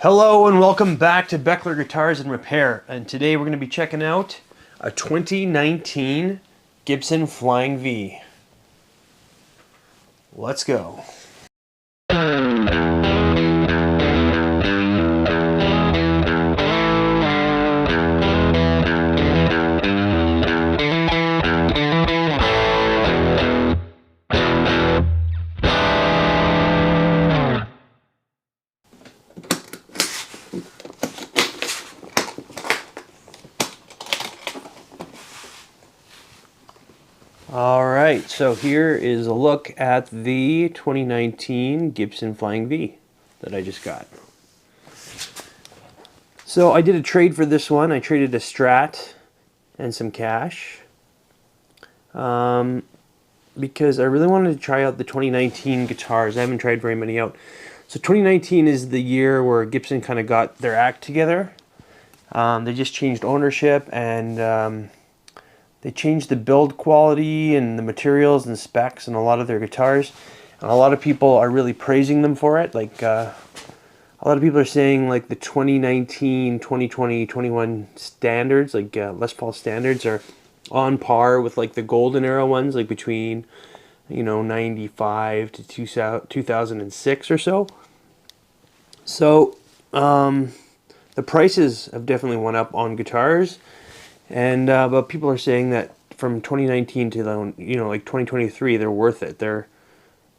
Hello and welcome back to Beckler Guitars and Repair, and today we're going to be checking out a 2019 Gibson Flying V. Let's go. Alright, so here is a look at the 2019 Gibson Flying V that I just got. So I did a trade for this one. I traded a Strat and some cash because I really wanted to try out the 2019 guitars. I haven't tried very many out. So 2019 is the year where Gibson kind of got their act together. They just changed ownership and they changed the build quality and the materials and specs and a lot of their guitars. And a lot of people are really praising them for it. Like a lot of people are saying like the 2019, 2020, 21 standards, like Les Paul standards are on par with like the golden era ones, like between, you know, 95 to 2006 or so. So the prices have definitely went up on guitars. And but people are saying that from 2019 to like 2023, they're worth it. They're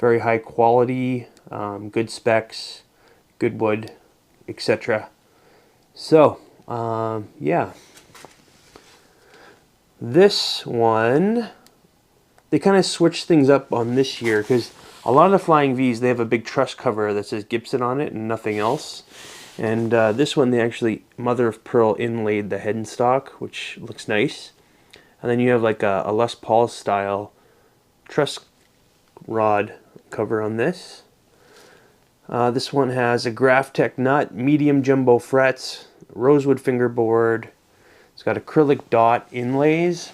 very high quality, good specs, good wood, etc. So yeah, this one they kind of switched things up on this year because a lot of the Flying V's, they have a big truss cover that says Gibson on it and nothing else. And this one, they actually mother of pearl inlaid the head and stock, which looks nice. And then you have like a Les Paul style truss rod cover on this. This one has a Graphtec nut, medium jumbo frets, Rosewood fingerboard. It's got acrylic dot inlays.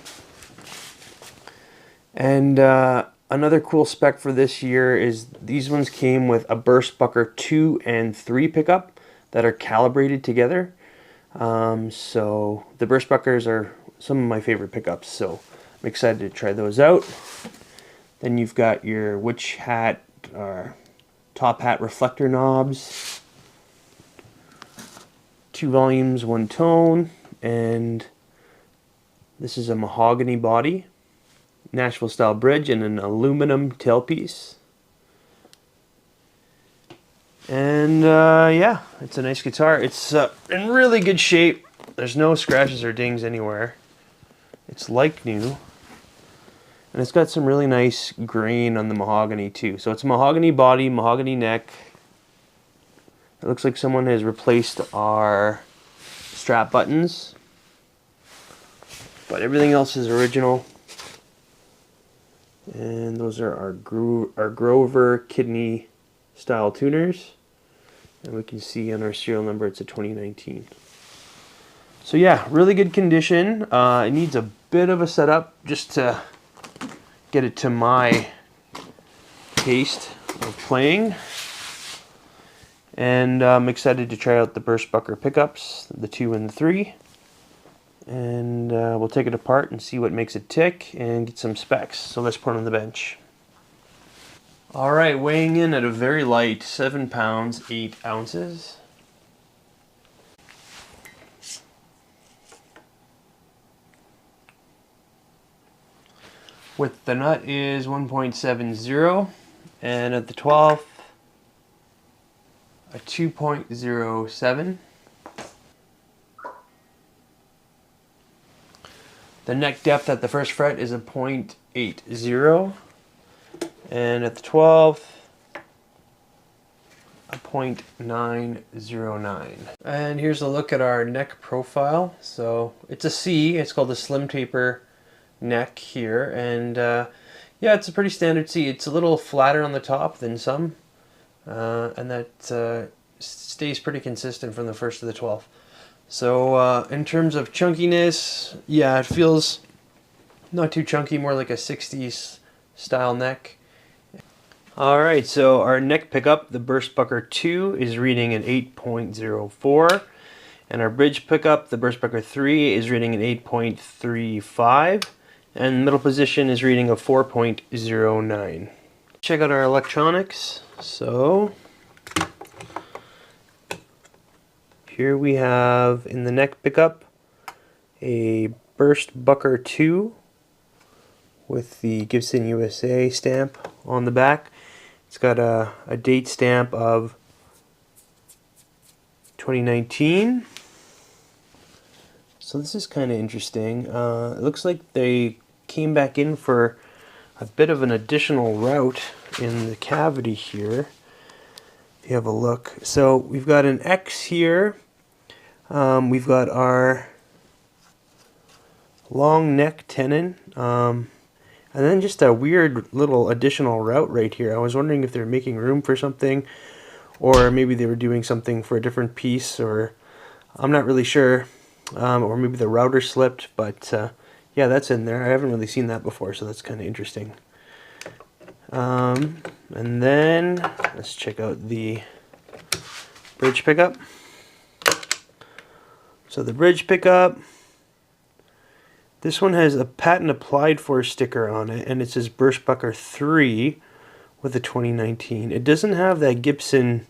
And another cool spec for this year is these ones came with a Burstbucker 2 and 3 pickup that are calibrated together. So the Burstbuckers are some of my favorite pickups, so I'm excited to try those out. Then you've got your witch hat or top hat reflector knobs, 2 volumes, 1 tone, and this is a mahogany body, Nashville style bridge, and an aluminum tailpiece. And yeah, it's a nice guitar. It's in really good shape. There's no scratches or dings anywhere. It's like new. And it's got some really nice grain on the mahogany too. So it's mahogany body, mahogany neck. It looks like someone has replaced our strap buttons. But everything else is original. And those are our Grover kidney style tuners, and we can see on our serial number it's a 2019. So yeah, really good condition. It needs a bit of a setup just to get it to my taste of playing, and I'm excited to try out the Burstbucker pickups, the 2 and the 3, and we'll take it apart and see what makes it tick and get some specs. So let's put it on the bench. Alright, weighing in at a very light 7 pounds, 8 ounces. Width the nut is 1.70, and at the 12th, a 2.07. The neck depth at the first fret is a 0.80. And at the 12th, a 0.909. And here's a look at our neck profile. So it's a C, it's called a slim taper neck here. And yeah, it's a pretty standard C. It's a little flatter on the top than some. And that stays pretty consistent from the 1st to the 12th. So in terms of chunkiness, yeah, it feels not too chunky, more like a 60s style neck. Alright, so our neck pickup, the Burstbucker 2, is reading an 8.04. And our bridge pickup, the Burstbucker 3, is reading an 8.35. And middle position is reading a 4.09. Check out our electronics. So here we have in the neck pickup a Burstbucker 2 with the Gibson USA stamp on the back. It's got a date stamp of 2019. So this is kind of interesting. It looks like they came back in for a bit of an additional route in the cavity here. If you have a look. So we've got an X here. We've got our long neck tenon. And then just a weird little additional route right here. I was wondering if they're making room for something, or maybe they were doing something for a different piece, or I'm not really sure. Or maybe the router slipped, but yeah, that's in there. I haven't really seen that before, so that's kind of interesting. And then let's check out the bridge pickup. So the bridge pickup, this one has a patent applied for sticker on it, and it says Burstbucker 3 with the 2019. It doesn't have that Gibson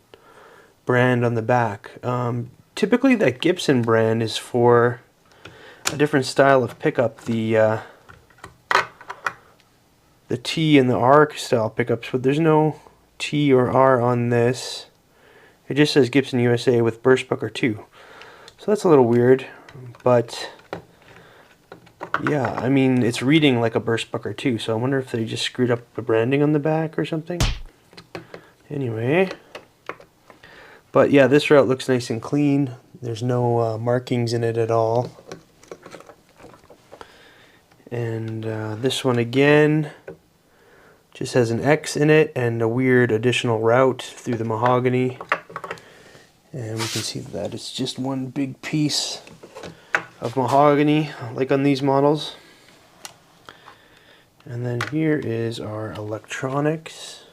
brand on the back. Typically that Gibson brand is for a different style of pickup, the T and the R style pickups, but there's no T or R on this. It just says Gibson USA with Burstbucker 2. So that's a little weird, but yeah, I mean, it's reading like a Burstbucker 2, so I wonder if they just screwed up the branding on the back or something. Anyway, but yeah, this route looks nice and clean. There's no markings in it at all. And this one again just has an X in it and a weird additional route through the mahogany. And we can see that it's just one big piece of mahogany, like on these models. And then here is our electronics.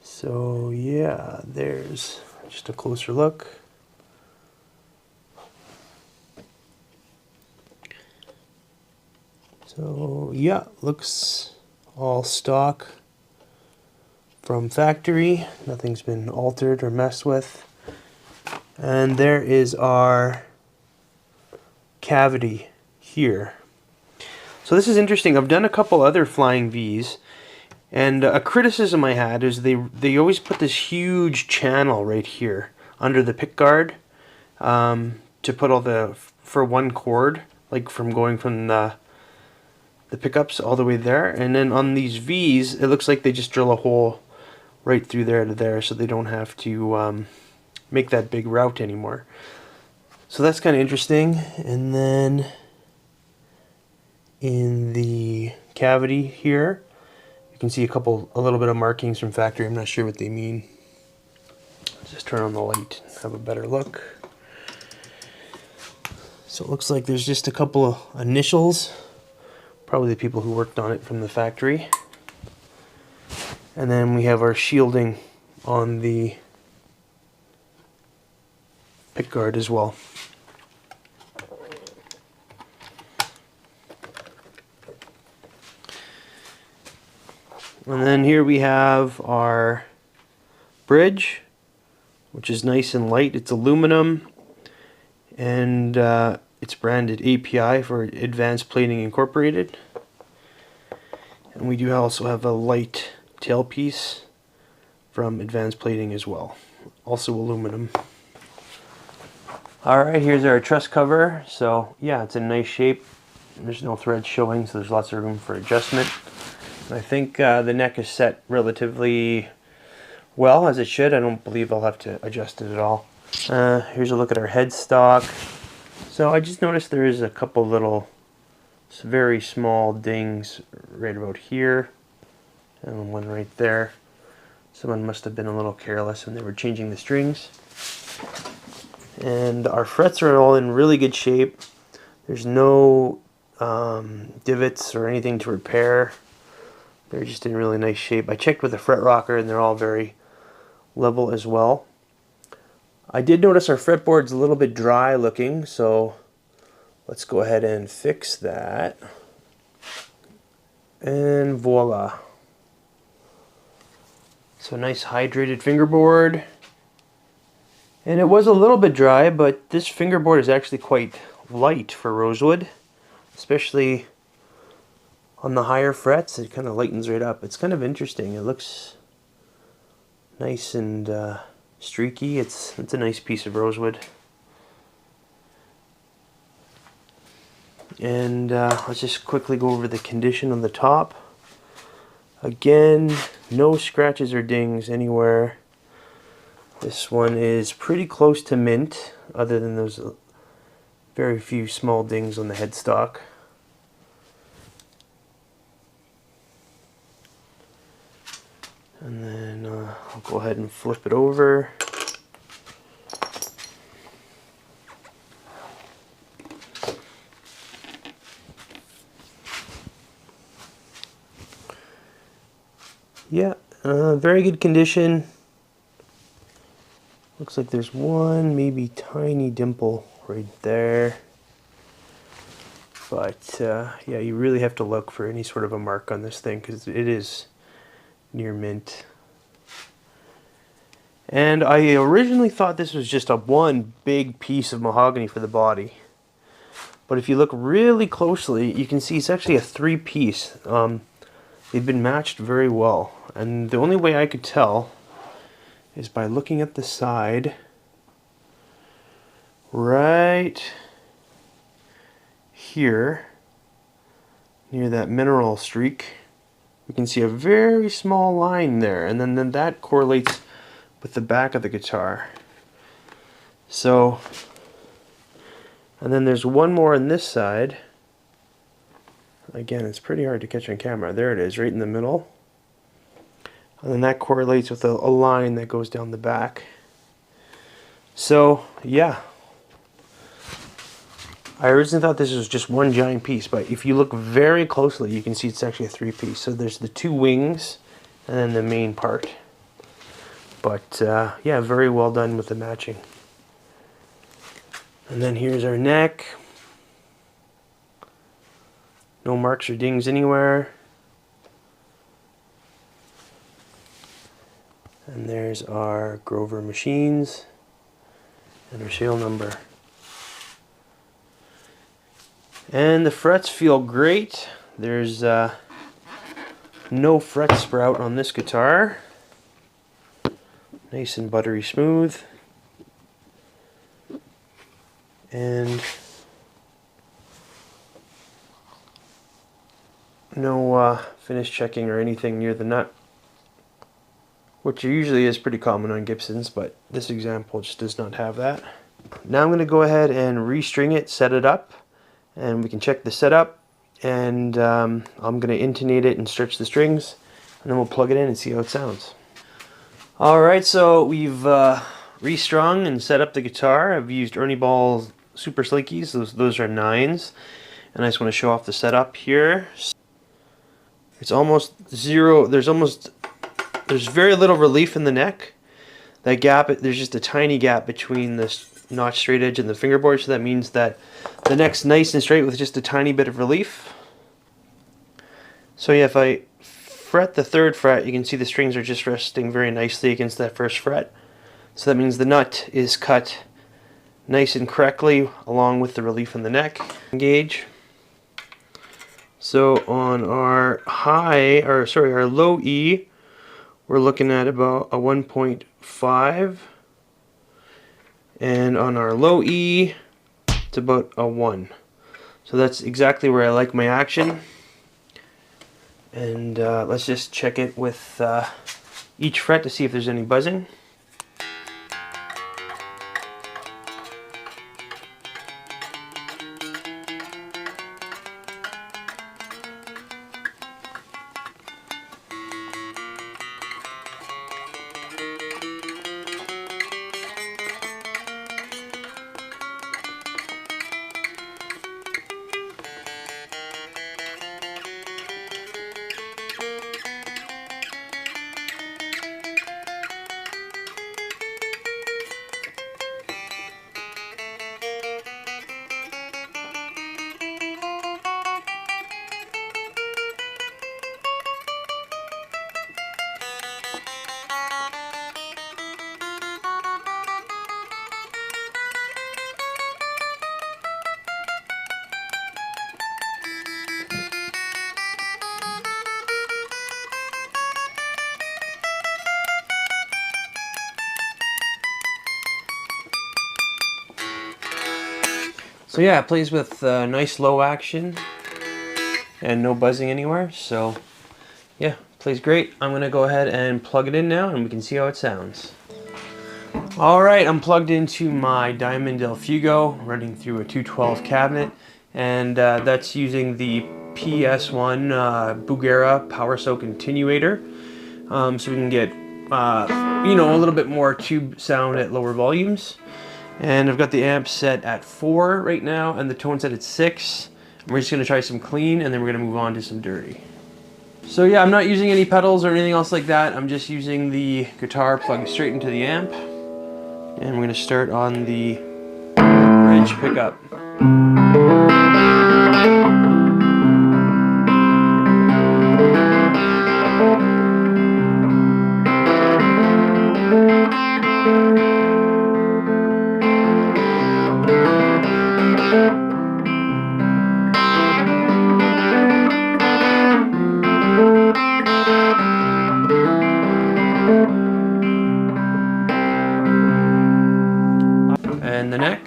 So yeah, there's just a closer look. So yeah, looks all stock from factory. Nothing's been altered or messed with. And there is our cavity here. So this is interesting. I've done a couple other Flying V's, and a criticism I had is they always put this huge channel right here under the pick guard to put all the for one cord, like from going from the pickups all the way there. And then on these V's, it looks like they just drill a hole right through there to there, so they don't have to make that big route anymore. So that's kind of interesting. And then in the cavity here, you can see a little bit of markings from factory. I'm not sure what they mean. Let's just turn on the light and have a better look. So it looks like there's just a couple of initials, probably the people who worked on it from the factory. And then we have our shielding on the pickguard as well. And then here we have our bridge, which is nice and light. It's aluminum, and it's branded API for Advanced Plating Incorporated. And we do also have a light tailpiece from Advanced Plating as well, also aluminum. Alright, here's our truss cover. So yeah, it's in nice shape. There's no threads showing, so there's lots of room for adjustment. I think the neck is set relatively well, as it should. I don't believe I'll have to adjust it at all. Here's a look at our headstock. So I just noticed there is a couple little very small dings right about here, and one right there. Someone must have been a little careless when they were changing the strings. And our frets are all in really good shape. There's no divots or anything to repair. They're just in really nice shape. I checked with the fret rocker and they're all very level as well. I did notice our fretboard's a little bit dry looking, so let's go ahead and fix that. And voila. So nice hydrated fingerboard. And it was a little bit dry, but this fingerboard is actually quite light for Rosewood, especially on the higher frets. It kind of lightens right up. It's kind of interesting. It looks nice and streaky. It's a nice piece of Rosewood. And let's just quickly go over the condition on the top. Again, no scratches or dings anywhere. This one is pretty close to mint, other than those very few small dings on the headstock. And then I'll go ahead and flip it over. Yeah, very good condition. Looks like there's one maybe tiny dimple right there. But yeah, you really have to look for any sort of a mark on this thing because it is near mint. And I originally thought this was just a one big piece of mahogany for the body. But if you look really closely, you can see it's actually a three-piece. They've been matched very well. And the only way I could tell is by looking at the side right here near that mineral streak. We can see a very small line there, and then that correlates with the back of the guitar. So, and then there's one more on this side. Again, it's pretty hard to catch on camera. There it is, right in the middle. And then that correlates with a line that goes down the back. So, yeah. I originally thought this was just one giant piece, but if you look very closely, you can see it's actually a three-piece. So there's the two wings, and then the main part. But, yeah, very well done with the matching. And then here's our neck. No marks or dings anywhere. And there's our Grover machines and our serial number. And the frets feel great. There's no fret sprout on this guitar. Nice and buttery smooth. And no finish checking or anything near the nut, which usually is pretty common on Gibsons, but this example just does not have that. Now I'm going to go ahead and restring it, set it up, and we can check the setup, and I'm going to intonate it and stretch the strings, and then we'll plug it in and see how it sounds. Alright, so we've restrung and set up the guitar. I've used Ernie Ball's Super Slinkies, those are 9s, and I just want to show off the setup here. It's almost zero, there's very little relief in the neck. That gap, there's just a tiny gap between the notch straight edge and the fingerboard, so that means that the neck's nice and straight with just a tiny bit of relief. So yeah, if I fret the 3rd fret, you can see the strings are just resting very nicely against that 1st fret. So that means the nut is cut nice and correctly along with the relief in the neck. Engage. So on our our low E, we're looking at about a 1.5, and on our low E, it's about a 1. So that's exactly where I like my action. And let's just check it with each fret to see if there's any buzzing. So yeah, it plays with nice low action and no buzzing anywhere. So yeah, plays great. I'm gonna go ahead and plug it in now and we can see how it sounds. All right, I'm plugged into my Diamond Del Fuego, running through a 212 cabinet, and that's using the PS1 Bugera Power Soak Attenuator, so we can get you know, a little bit more tube sound at lower volumes. And I've got the amp set at 4 right now, and the tone set at 6. And we're just gonna try some clean, and then we're gonna move on to some dirty. So yeah, I'm not using any pedals or anything else like that. I'm just using the guitar plugged straight into the amp. And we're going to start on the bridge pickup. And the neck.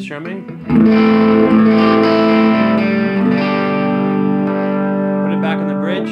Strumming. Put it back on the bridge.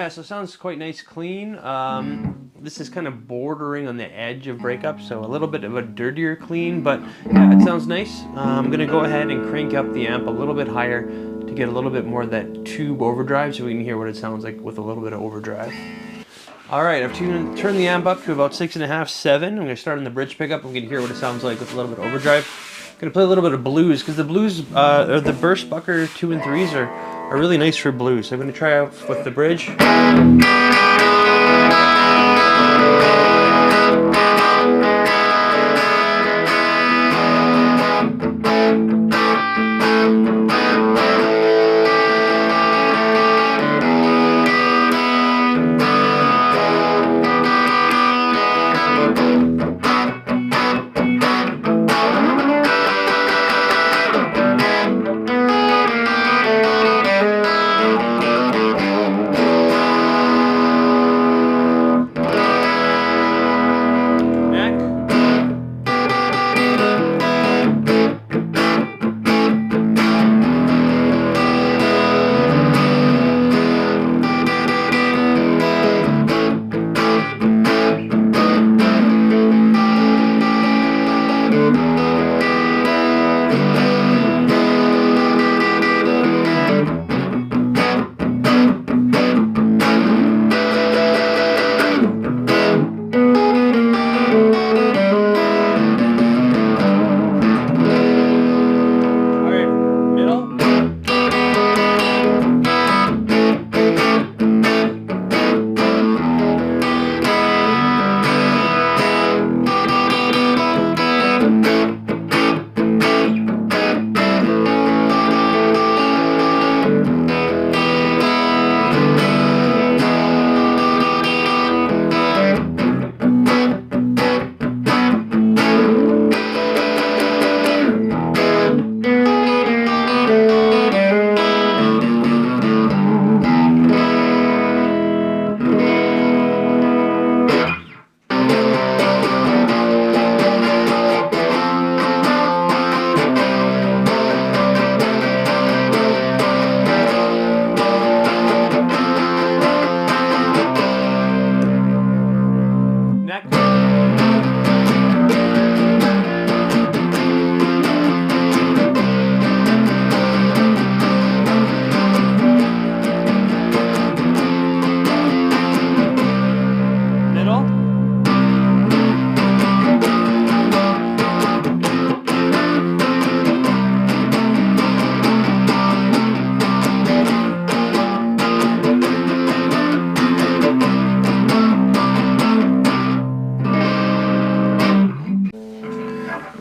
So it sounds quite nice, clean. This is kind of bordering on the edge of breakup, so a little bit of a dirtier clean, but yeah, it sounds nice. I'm gonna go ahead and crank up the amp a little bit higher to get a little bit more of that tube overdrive, so we can hear what it sounds like with a little bit of overdrive. All right, I've turned the amp up to about 6.5, 7. I'm gonna start on the bridge pickup. I'm gonna hear what it sounds like with a little bit of overdrive. I'm gonna play a little bit of blues, because the blues, or the burst bucker 2 and 3s are really nice for blues. So I'm gonna try out with the bridge.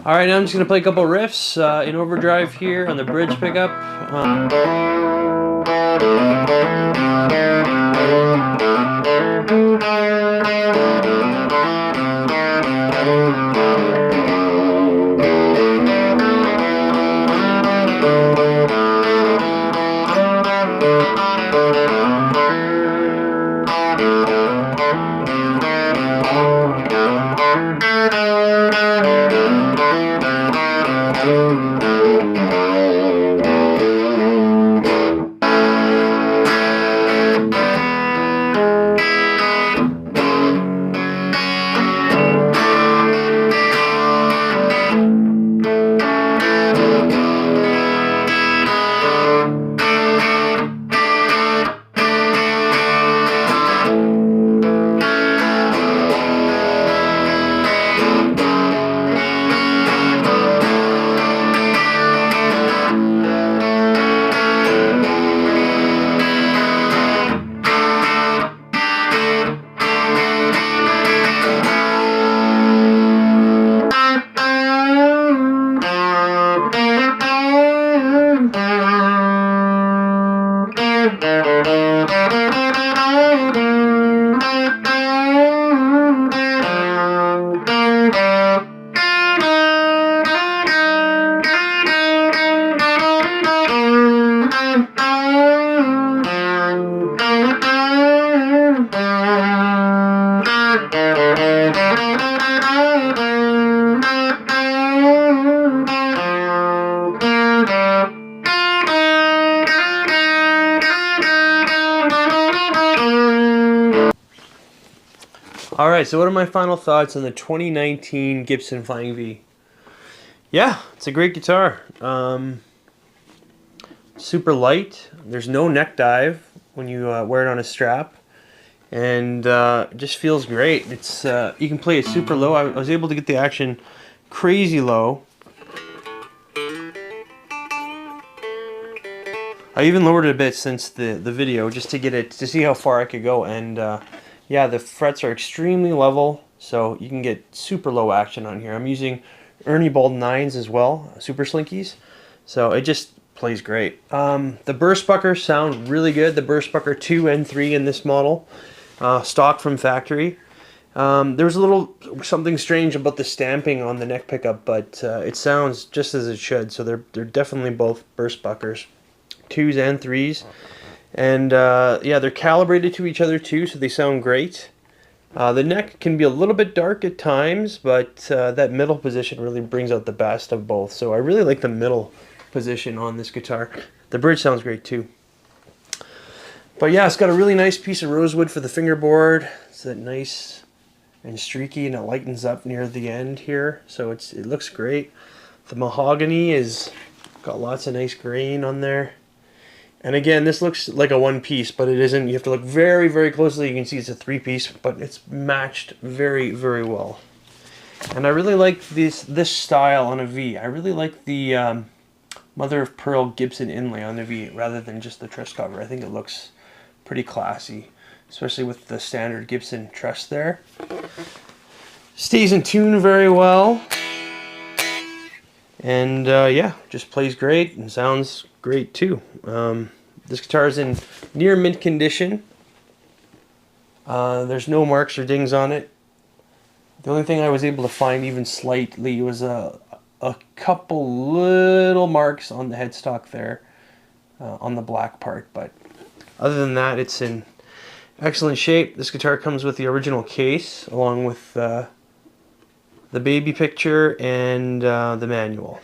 Alright, now I'm just going to play a couple riffs in overdrive here on the bridge pickup. Alright, so what are my final thoughts on the 2019 Gibson Flying V? Yeah, it's a great guitar. Super light. There's no neck dive when you wear it on a strap. And it just feels great. It's you can play it super low. I was able to get the action crazy low. I even lowered it a bit since the video just to get it to see how far I could go. And yeah, the frets are extremely level, so you can get super low action on here. I'm using Ernie Ball 9s as well, Super Slinkies, so it just plays great. The burst buckers sound really good. The burst bucker 2 and 3 in this model, stock from factory. There was a little something strange about the stamping on the neck pickup, but it sounds just as it should. So they're definitely both burst buckers, 2s and 3s. And yeah, they're calibrated to each other too, so they sound great. The neck can be a little bit dark at times, but that middle position really brings out the best of both. So I really like the middle position on this guitar. The bridge sounds great too. But yeah, it's got a really nice piece of rosewood for the fingerboard. It's that nice and streaky, and it lightens up near the end here, so it looks great. The mahogany is got lots of nice grain on there. And again, this looks like a one piece, but it isn't. You have to look very, very closely. You can see it's a 3-piece, but it's matched very, very well. And I really like this style on a V. I really like the mother of pearl Gibson inlay on the V rather than just the truss cover. I think it looks pretty classy, especially with the standard Gibson truss there. Stays in tune very well. And yeah, just plays great and sounds great too. This guitar is in near mint condition. There's no marks or dings on it. The only thing I was able to find even slightly was a couple little marks on the headstock there on the black part, but other than that, it's in excellent shape. This guitar comes with the original case along with the baby picture and the manual.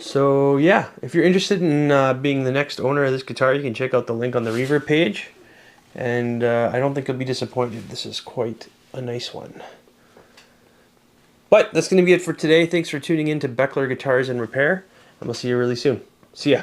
So yeah, if you're interested in being the next owner of this guitar, you can check out the link on the Reverb page, and I don't think you'll be disappointed. This is quite a nice one. But that's going to be it for today. Thanks for tuning in to Beckler Guitars and Repair, and we'll see you really soon. See ya.